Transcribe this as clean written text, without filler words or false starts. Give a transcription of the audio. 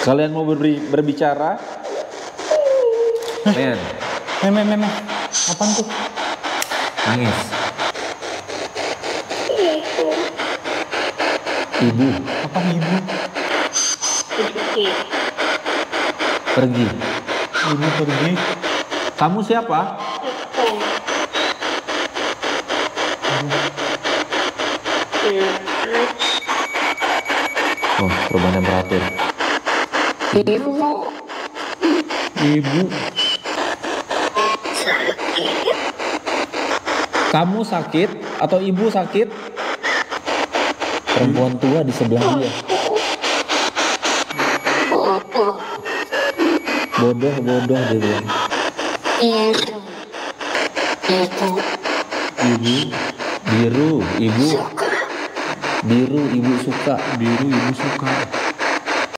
Kalian mau berbicara? Men. Apaan tuh? Nangis. Ibu. Apa ibu? Pergi. Ibu pergi. Kamu siapa? Oh, perubahan temperatur. Ibu. Kamu sakit atau ibu sakit? Perempuan tua di sebelah dia. Bodoh dia bilang. Ibu. Biru, ibu suka. Biru ibu suka.